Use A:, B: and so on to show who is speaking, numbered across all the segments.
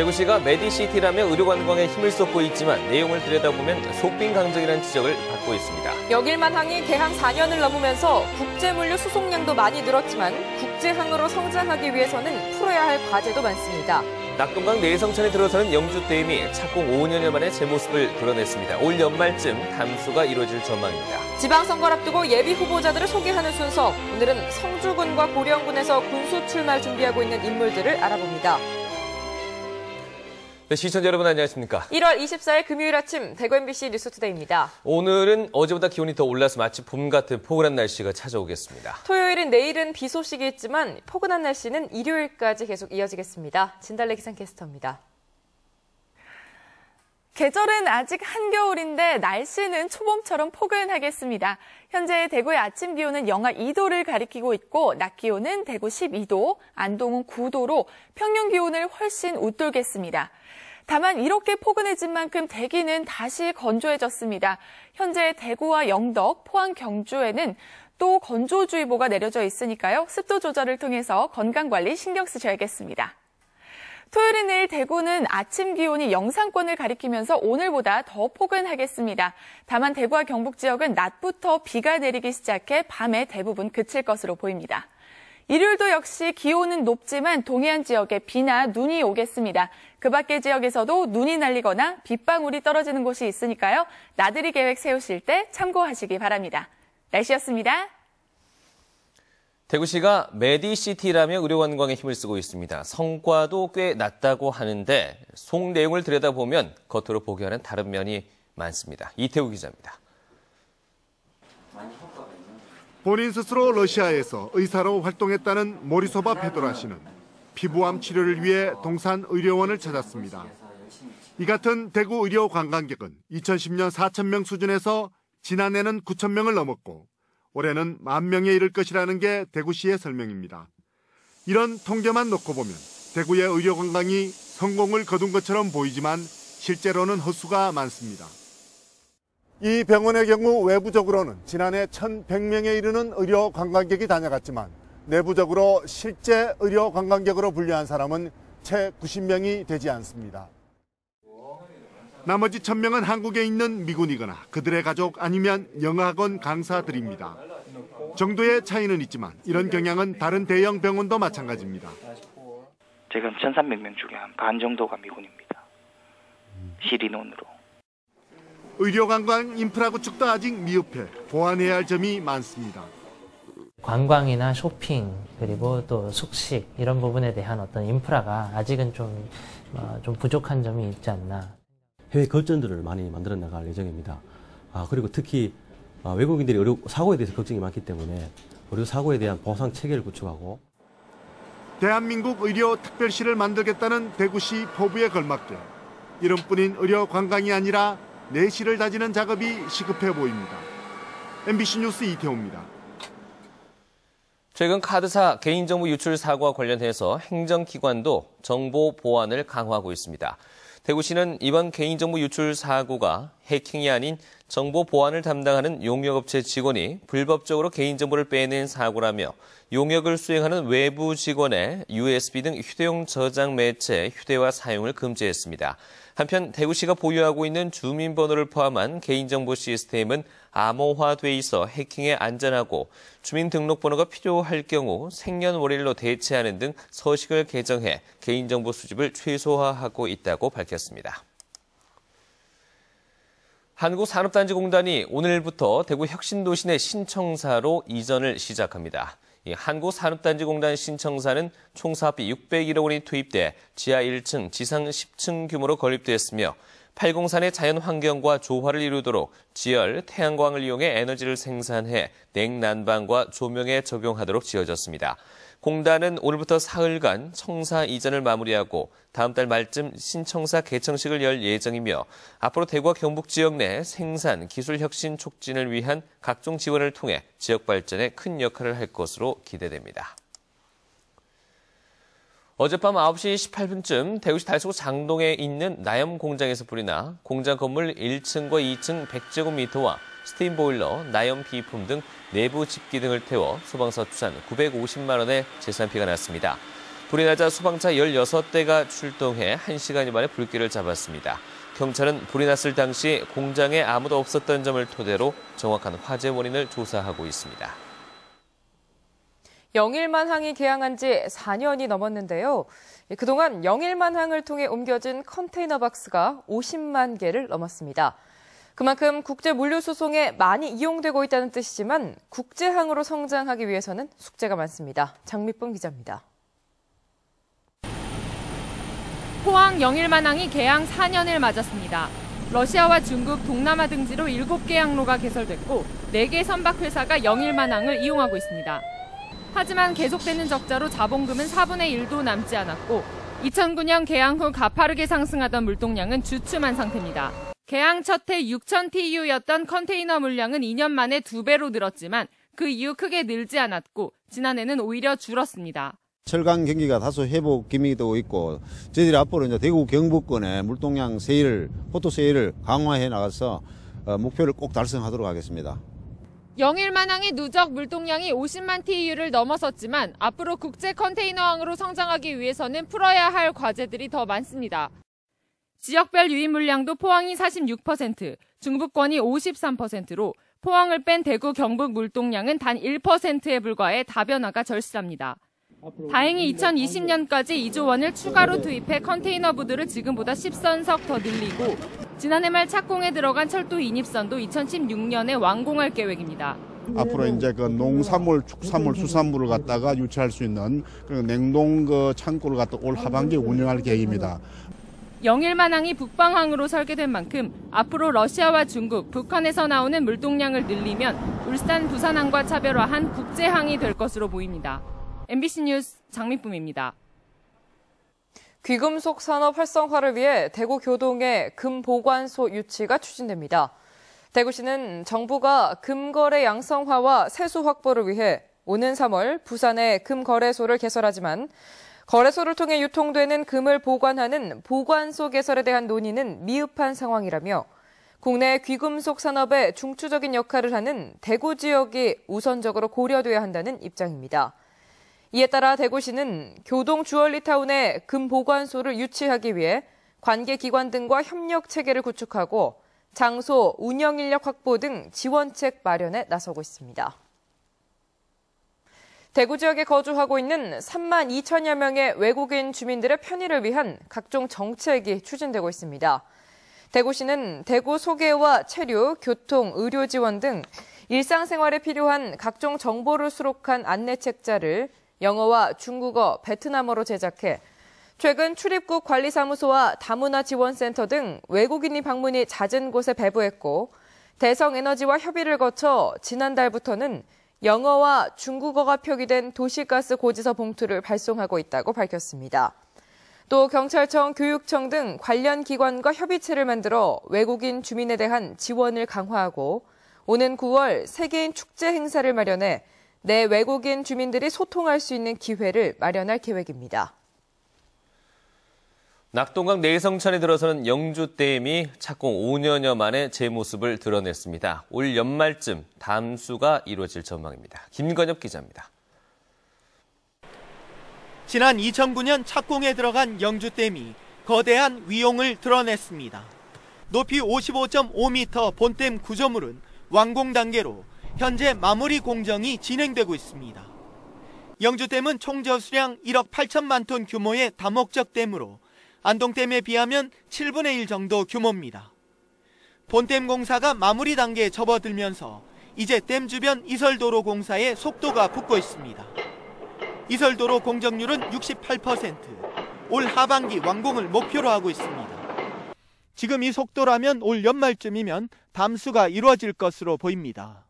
A: 대구시가 메디시티라며 의료관광에 힘을 쏟고 있지만 내용을 들여다보면 속빈 강정이라는 지적을 받고 있습니다.
B: 역일만항이 개항 4년을 넘으면서 국제물류 수송량도 많이 늘었지만 국제항으로 성장하기 위해서는 풀어야 할 과제도 많습니다.
A: 낙동강 내성천에 들어서는 영주댐이 착공 5년여 만에 제 모습을 드러냈습니다. 올 연말쯤 담수가 이루어질 전망입니다.
B: 지방선거를 앞두고 예비 후보자들을 소개하는 순서. 오늘은 성주군과 고령군에서 군수 출마를 준비하고 있는 인물들을 알아봅니다.
A: 네, 시청자 여러분 안녕하십니까?
B: 1월 24일 금요일 아침 대구 MBC 뉴스투데이입니다.
A: 오늘은 어제보다 기온이 더 올라서 마치 봄 같은 포근한 날씨가 찾아오겠습니다.
B: 토요일인 내일은 비 소식이 있지만 포근한 날씨는 일요일까지 계속 이어지겠습니다. 진달래 기상캐스터입니다.
C: 계절은 아직 한겨울인데 날씨는 초봄처럼 포근하겠습니다. 현재 대구의 아침 기온은 영하 2도를 가리키고 있고 낮 기온은 대구 12도, 안동은 9도로 평년 기온을 훨씬 웃돌겠습니다. 다만 이렇게 포근해진 만큼 대기는 다시 건조해졌습니다. 현재 대구와 영덕, 포항, 경주에는 또 건조주의보가 내려져 있으니까요. 습도 조절을 통해서 건강관리 신경 쓰셔야겠습니다. 토요일인 내일 대구는 아침 기온이 영상권을 가리키면서 오늘보다 더 포근하겠습니다. 다만 대구와 경북 지역은 낮부터 비가 내리기 시작해 밤에 대부분 그칠 것으로 보입니다. 일요일도 역시 기온은 높지만 동해안 지역에 비나 눈이 오겠습니다. 그 밖의 지역에서도 눈이 날리거나 빗방울이 떨어지는 곳이 있으니까요. 나들이 계획 세우실 때 참고하시기 바랍니다. 날씨였습니다.
A: 대구시가 메디시티라며 의료관광에 힘을 쓰고 있습니다. 성과도 꽤 낮다고 하는데 속 내용을 들여다보면 겉으로 보기와는 다른 면이 많습니다. 이태우 기자입니다.
D: 본인 스스로 러시아에서 의사로 활동했다는 모리소바 페도라 씨는 피부암 치료를 위해 동산의료원을 찾았습니다. 이 같은 대구 의료 관광객은 2010년 4,000명 수준에서 지난해는 9,000명을 넘었고 올해는 10,000명에 이를 것이라는 게 대구시의 설명입니다. 이런 통계만 놓고 보면 대구의 의료 관광이 성공을 거둔 것처럼 보이지만 실제로는 헛수가 많습니다. 이 병원의 경우 외부적으로는 지난해 1,100명에 이르는 의료 관광객이 다녀갔지만 내부적으로 실제 의료 관광객으로 분류한 사람은 채 90명이 되지 않습니다. 나머지 1,000명은 한국에 있는 미군이거나 그들의 가족 아니면 영어학원 강사들입니다. 정도의 차이는 있지만 이런 경향은 다른 대형 병원도 마찬가지입니다.
E: 지금 1,300명 중에 한 반 정도가 미군입니다. 실인원으로.
D: 의료관광 인프라 구축도 아직 미흡해 보완해야 할 점이 많습니다.
F: 관광이나 쇼핑 그리고 또 숙식 이런 부분에 대한 어떤 인프라가 아직은 좀 부족한 점이 있지 않나.
G: 해외 거점들을 많이 만들어 나갈 예정입니다. 그리고 특히 외국인들이 의료 사고에 대해서 걱정이 많기 때문에 의료 사고에 대한 보상 체계를 구축하고
D: 대한민국 의료특별시를 만들겠다는 대구시 포부에 걸맞게 이름뿐인 의료 관광이 아니라 내실을 다지는 작업이 시급해 보입니다. MBC 뉴스 이태호입니다.
A: 최근 카드사 개인정보 유출 사고와 관련해서 행정기관도 정보 보안을 강화하고 있습니다. 대구시는 이번 개인정보 유출 사고가 해킹이 아닌 정보 보안을 담당하는 용역업체 직원이 불법적으로 개인정보를 빼낸 사고라며 용역을 수행하는 외부 직원의 USB 등 휴대용 저장 매체 휴대와 사용을 금지했습니다. 한편 대구시가 보유하고 있는 주민번호를 포함한 개인정보 시스템은 암호화돼 있어 해킹에 안전하고 주민등록번호가 필요할 경우 생년월일로 대체하는 등 서식을 개정해 개인정보 수집을 최소화하고 있다고 밝혔습니다. 한국산업단지공단이 오늘부터 대구 혁신도시 내 신청사로 이전을 시작합니다. 이 한국산업단지공단 신청사는 총 사업비 601억 원이 투입돼 지하 1층, 지상 10층 규모로 건립됐으며 803의 자연환경과 조화를 이루도록 지열, 태양광을 이용해 에너지를 생산해 냉난방과 조명에 적용하도록 지어졌습니다. 공단은 오늘부터 사흘간 청사 이전을 마무리하고 다음 달 말쯤 신청사 개청식을 열 예정이며 앞으로 대구와 경북 지역 내 생산, 기술 혁신 촉진을 위한 각종 지원을 통해 지역 발전에 큰 역할을 할 것으로 기대됩니다. 어젯밤 9시 18분쯤 대구시 달서구 장동에 있는 나염 공장에서 불이 나 공장 건물 1층과 2층 100제곱미터와 스팀 보일러, 나염 비품 등 내부 집기 등을 태워 소방서 추산 950만 원의 재산 피해가 났습니다. 불이 나자 소방차 16대가 출동해 1시간 만에 불길을 잡았습니다. 경찰은 불이 났을 당시 공장에 아무도 없었던 점을 토대로 정확한 화재 원인을 조사하고 있습니다.
B: 영일만항이 개항한 지 4년이 넘었는데요. 그동안 영일만항을 통해 옮겨진 컨테이너 박스가 50만 개를 넘었습니다. 그만큼 국제 물류 수송에 많이 이용되고 있다는 뜻이지만 국제항으로 성장하기 위해서는 숙제가 많습니다. 장미쁨 기자입니다.
H: 포항 영일만항이 개항 4년을 맞았습니다. 러시아와 중국, 동남아 등지로 7개 항로가 개설됐고 4개 선박회사가 영일만항을 이용하고 있습니다. 하지만 계속되는 적자로 자본금은 4분의 1도 남지 않았고 2009년 개항 후 가파르게 상승하던 물동량은 주춤한 상태입니다. 개항 첫 해 6,000TEU였던 컨테이너 물량은 2년 만에 2배로 늘었지만 그 이후 크게 늘지 않았고 지난해는 오히려 줄었습니다.
I: 철강 경기가 다소 회복 기미도 있고 저희들이 앞으로 이제 대구 경북권의 물동량 포토 세일을 강화해 나가서 목표를 꼭 달성하도록 하겠습니다.
H: 영일만항의 누적 물동량이 50만 TEU를 넘어섰지만 앞으로 국제 컨테이너항으로 성장하기 위해서는 풀어야 할 과제들이 더 많습니다. 지역별 유입 물량도 포항이 46%, 중부권이 53%로 포항을 뺀 대구 경북 물동량은 단 1%에 불과해 다변화가 절실합니다. 다행히 2020년까지 2조 원을 추가로 투입해 컨테이너 부두를 지금보다 10선석 더 늘리고 지난해 말 착공에 들어간 철도 인입선도 2016년에 완공할 계획입니다.
J: 앞으로 이제 그 농산물, 축산물, 수산물을 갖다가 유치할 수 있는 그런 냉동 창고를 갖다 올 하반기에 운영할 계획입니다.
H: 영일만항이 북방항으로 설계된 만큼 앞으로 러시아와 중국, 북한에서 나오는 물동량을 늘리면 울산, 부산항과 차별화한 국제항이 될 것으로 보입니다. MBC 뉴스 장미쁨입니다.
B: 귀금속 산업 활성화를 위해 대구 교동에 금 보관소 유치가 추진됩니다. 대구시는 정부가 금 거래 양성화와 세수 확보를 위해 오는 3월 부산에 금 거래소를 개설하지만 거래소를 통해 유통되는 금을 보관하는 보관소 개설에 대한 논의는 미흡한 상황이라며 국내 귀금속 산업의 중추적인 역할을 하는 대구 지역이 우선적으로 고려돼야 한다는 입장입니다. 이에 따라 대구시는 교동 주얼리타운에 금 보관소를 유치하기 위해 관계기관 등과 협력 체계를 구축하고 장소, 운영 인력 확보 등 지원책 마련에 나서고 있습니다. 대구 지역에 거주하고 있는 3만 2천여 명의 외국인 주민들의 편의를 위한 각종 정책이 추진되고 있습니다. 대구시는 대구 소개와 체류, 교통, 의료 지원 등 일상생활에 필요한 각종 정보를 수록한 안내책자를 영어와 중국어, 베트남어로 제작해 최근 출입국 관리사무소와 다문화 지원센터 등 외국인이 방문이 잦은 곳에 배부했고 대성에너지와 협의를 거쳐 지난달부터는 영어와 중국어가 표기된 도시가스 고지서 봉투를 발송하고 있다고 밝혔습니다. 또 경찰청, 교육청 등 관련 기관과 협의체를 만들어 외국인 주민에 대한 지원을 강화하고 오는 9월 세계인 축제 행사를 마련해 내 외국인 주민들이 소통할 수 있는 기회를 마련할 계획입니다.
A: 낙동강 내성천에 들어서는 영주댐이 착공 5년여 만에 제 모습을 드러냈습니다. 올 연말쯤 담수가 이루어질 전망입니다. 김건엽 기자입니다.
K: 지난 2009년 착공에 들어간 영주댐이 거대한 위용을 드러냈습니다. 높이 55.5m 본댐 구조물은 완공 단계로 현재 마무리 공정이 진행되고 있습니다. 영주댐은 총 저수량 1억 8천만 톤 규모의 다목적 댐으로 안동댐에 비하면 7분의 1 정도 규모입니다. 본댐 공사가 마무리 단계에 접어들면서 이제 댐 주변 이설도로 공사에 속도가 붙고 있습니다. 이설도로 공정률은 68%, 올 하반기 완공을 목표로 하고 있습니다. 지금 이 속도라면 올 연말쯤이면 담수가 이루어질 것으로 보입니다.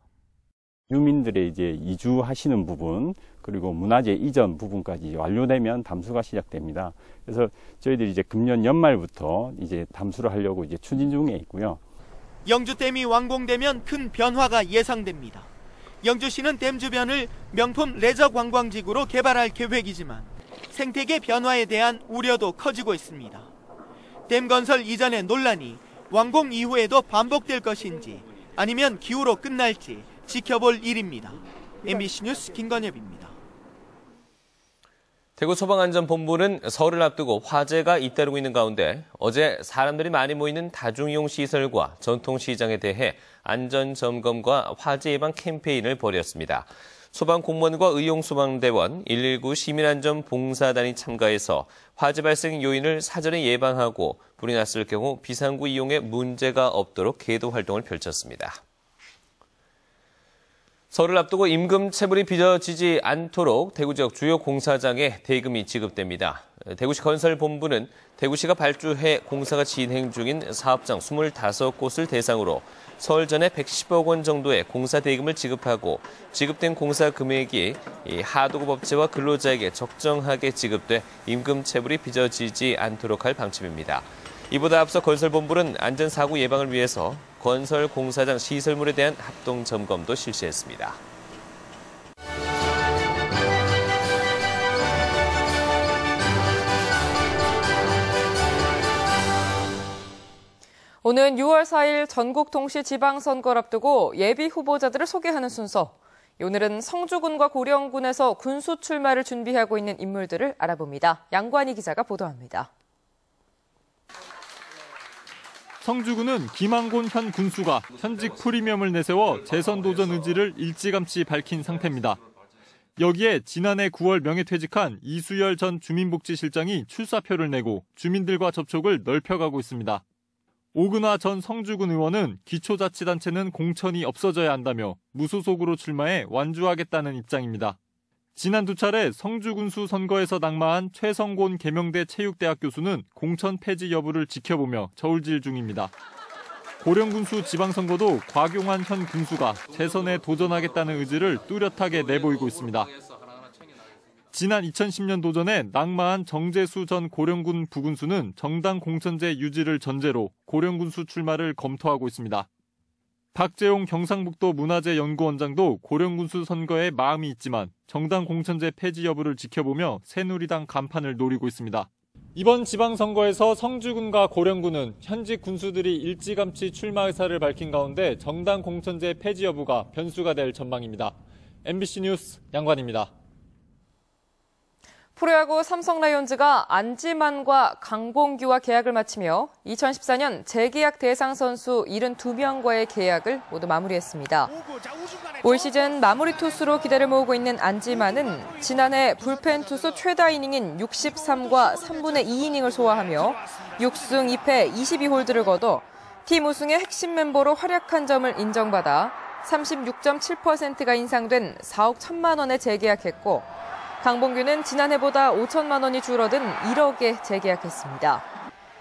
L: 유민들의 이제 이주하시는 부분 그리고 문화재 이전 부분까지 완료되면 담수가 시작됩니다. 그래서 저희들이 이제 금년 연말부터 이제 담수를 하려고 이제 추진 중에 있고요.
K: 영주댐이 완공되면 큰 변화가 예상됩니다. 영주시는 댐 주변을 명품 레저 관광지구로 개발할 계획이지만 생태계 변화에 대한 우려도 커지고 있습니다. 댐 건설 이전의 논란이 완공 이후에도 반복될 것인지 아니면 기후로 끝날지 지켜볼 일입니다. MBC 뉴스 김건엽입니다.
A: 대구 소방안전본부는 설을 앞두고 화재가 잇따르고 있는 가운데 어제 사람들이 많이 모이는 다중이용 시설과 전통시장에 대해 안전점검과 화재 예방 캠페인을 벌였습니다. 소방공무원과 의용소방대원, 119 시민안전봉사단이 참가해서 화재 발생 요인을 사전에 예방하고 불이 났을 경우 비상구 이용에 문제가 없도록 계도 활동을 펼쳤습니다. 설을 앞두고 임금 체불이 빚어지지 않도록 대구 지역 주요 공사장에 대금이 지급됩니다. 대구시 건설본부는 대구시가 발주해 공사가 진행 중인 사업장 25곳을 대상으로 설 전에 110억 원 정도의 공사 대금을 지급하고 지급된 공사 금액이 하도급 업체와 근로자에게 적정하게 지급돼 임금 체불이 빚어지지 않도록 할 방침입니다. 이보다 앞서 건설본부는 안전사고 예방을 위해서 건설 공사장 시설물에 대한 합동 점검도 실시했습니다.
B: 오는 6월 4일 전국 동시 지방선거를 앞두고 예비 후보자들을 소개하는 순서. 오늘은 성주군과 고령군에서 군수 출마를 준비하고 있는 인물들을 알아봅니다. 양관희 기자가 보도합니다.
M: 성주군은 김한곤 현 군수가 현직 프리미엄을 내세워 재선 도전 의지를 일찌감치 밝힌 상태입니다. 여기에 지난해 9월 명예퇴직한 이수열 전 주민복지실장이 출사표를 내고 주민들과 접촉을 넓혀가고 있습니다. 오근화 전 성주군 의원은 기초자치단체는 공천이 없어져야 한다며 무소속으로 출마해 완주하겠다는 입장입니다. 지난 두 차례 성주군수 선거에서 낙마한 최성곤 계명대 체육대학 교수는 공천 폐지 여부를 지켜보며 저울질 중입니다. 고령군수 지방선거도 곽용환 현 군수가 재선에 도전하겠다는 의지를 뚜렷하게 내보이고 있습니다. 지난 2010년 도전에 낙마한 정재수 전 고령군 부군수는 정당 공천제 유지를 전제로 고령군수 출마를 검토하고 있습니다. 박재용 경상북도 문화재연구원장도 고령군수 선거에 마음이 있지만 정당 공천제 폐지 여부를 지켜보며 새누리당 간판을 노리고 있습니다. 이번 지방선거에서 성주군과 고령군은 현직 군수들이 일찌감치 출마 의사를 밝힌 가운데 정당 공천제 폐지 여부가 변수가 될 전망입니다. MBC 뉴스 양관입니다.
B: 프로야구 삼성 라이온즈가 안지만과 강봉규와 계약을 마치며 2014년 재계약 대상 선수 72명과의 계약을 모두 마무리했습니다. 올 시즌 마무리 투수로 기대를 모으고 있는 안지만은 지난해 불펜 투수 최다 이닝인 63과 3분의 2이닝을 소화하며 6승 2패 22홀드를 거둬 팀 우승의 핵심 멤버로 활약한 점을 인정받아 36.7%가 인상된 4억 1천만 원에 재계약했고 강봉규는 지난해보다 5천만 원이 줄어든 1억에 재계약했습니다.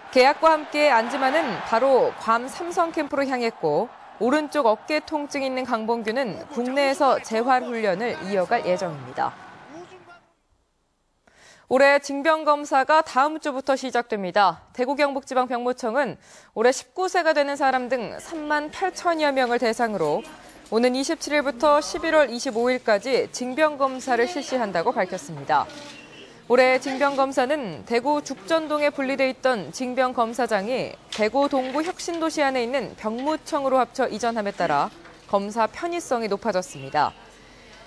B: 계약과 함께 안지만은 바로 괌 삼성 캠프로 향했고 오른쪽 어깨 통증이 있는 강봉규는 국내에서 재활 훈련을 이어갈 예정입니다. 올해 징병검사가 다음 주부터 시작됩니다. 대구 경북지방병무청은 올해 19세가 되는 사람 등 3만 8천여 명을 대상으로 오는 27일부터 11월 25일까지 징병검사를 실시한다고 밝혔습니다. 올해 징병검사는 대구 죽전동에 분리돼 있던 징병검사장이 대구 동구 혁신도시 안에 있는 병무청으로 합쳐 이전함에 따라 검사 편의성이 높아졌습니다.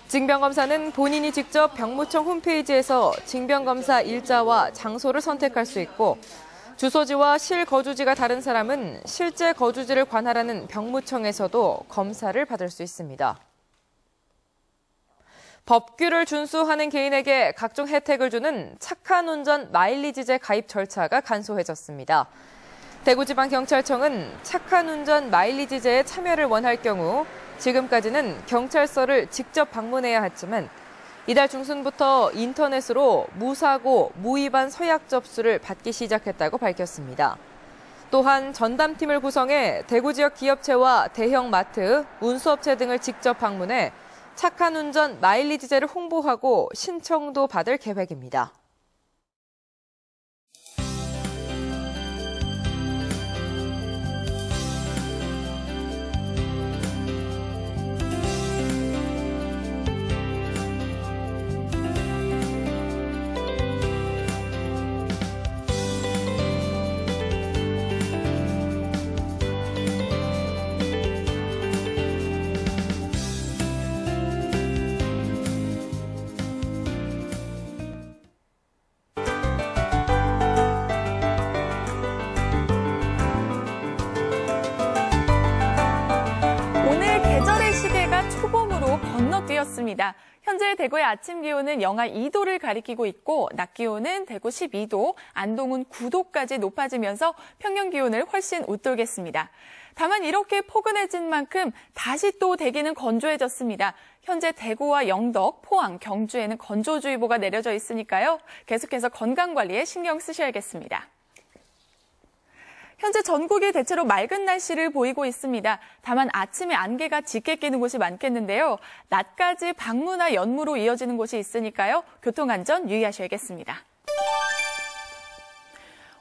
B: 징병검사는 본인이 직접 병무청 홈페이지에서 징병검사 일자와 장소를 선택할 수 있고 주소지와 실거주지가 다른 사람은 실제 거주지를 관할하는 병무청에서도 검사를 받을 수 있습니다. 법규를 준수하는 개인에게 각종 혜택을 주는 착한 운전 마일리지제 가입 절차가 간소해졌습니다. 대구지방경찰청은 착한 운전 마일리지제에 참여를 원할 경우 지금까지는 경찰서를 직접 방문해야 했지만 이달 중순부터 인터넷으로 무사고, 무위반 서약 접수를 받기 시작했다고 밝혔습니다. 또한 전담팀을 구성해 대구 지역 기업체와 대형 마트, 운수업체 등을 직접 방문해 착한 운전 마일리지제를 홍보하고 신청도 받을 계획입니다.
C: 건너뛰었습니다. 현재 대구의 아침 기온은 영하 2도를 가리키고 있고 낮 기온은 대구 12도, 안동은 9도까지 높아지면서 평년 기온을 훨씬 웃돌겠습니다. 다만 이렇게 포근해진 만큼 다시 또 대기는 건조해졌습니다. 현재 대구와 영덕, 포항, 경주에는 건조주의보가 내려져 있으니까요. 계속해서 건강관리에 신경 쓰셔야겠습니다. 현재 전국이 대체로 맑은 날씨를 보이고 있습니다. 다만 아침에 안개가 짙게 끼는 곳이 많겠는데요. 낮까지 방무나 연무로 이어지는 곳이 있으니까요. 교통안전 유의하셔야겠습니다.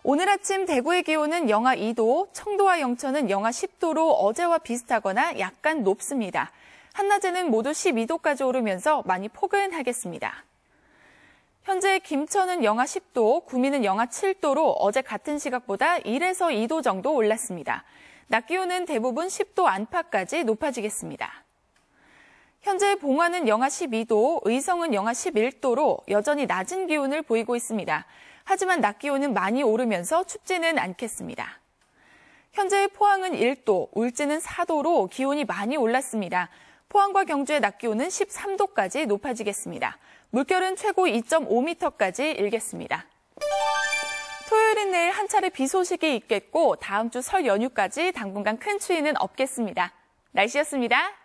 C: 오늘 아침 대구의 기온은 영하 2도, 청도와 영천은 영하 10도로 어제와 비슷하거나 약간 높습니다. 한낮에는 모두 12도까지 오르면서 많이 포근하겠습니다. 현재 김천은 영하 10도, 구미는 영하 7도로 어제 같은 시각보다 1에서 2도 정도 올랐습니다. 낮 기온은 대부분 10도 안팎까지 높아지겠습니다. 현재 봉화는 영하 12도, 의성은 영하 11도로 여전히 낮은 기온을 보이고 있습니다. 하지만 낮 기온은 많이 오르면서 춥지는 않겠습니다. 현재 포항은 1도, 울진은 4도로 기온이 많이 올랐습니다. 포항과 경주의 낮 기온은 13도까지 높아지겠습니다. 물결은 최고 2.5m까지 일겠습니다. 토요일인 내일 한 차례 비 소식이 있겠고 다음 주 설 연휴까지 당분간 큰 추위는 없겠습니다. 날씨였습니다.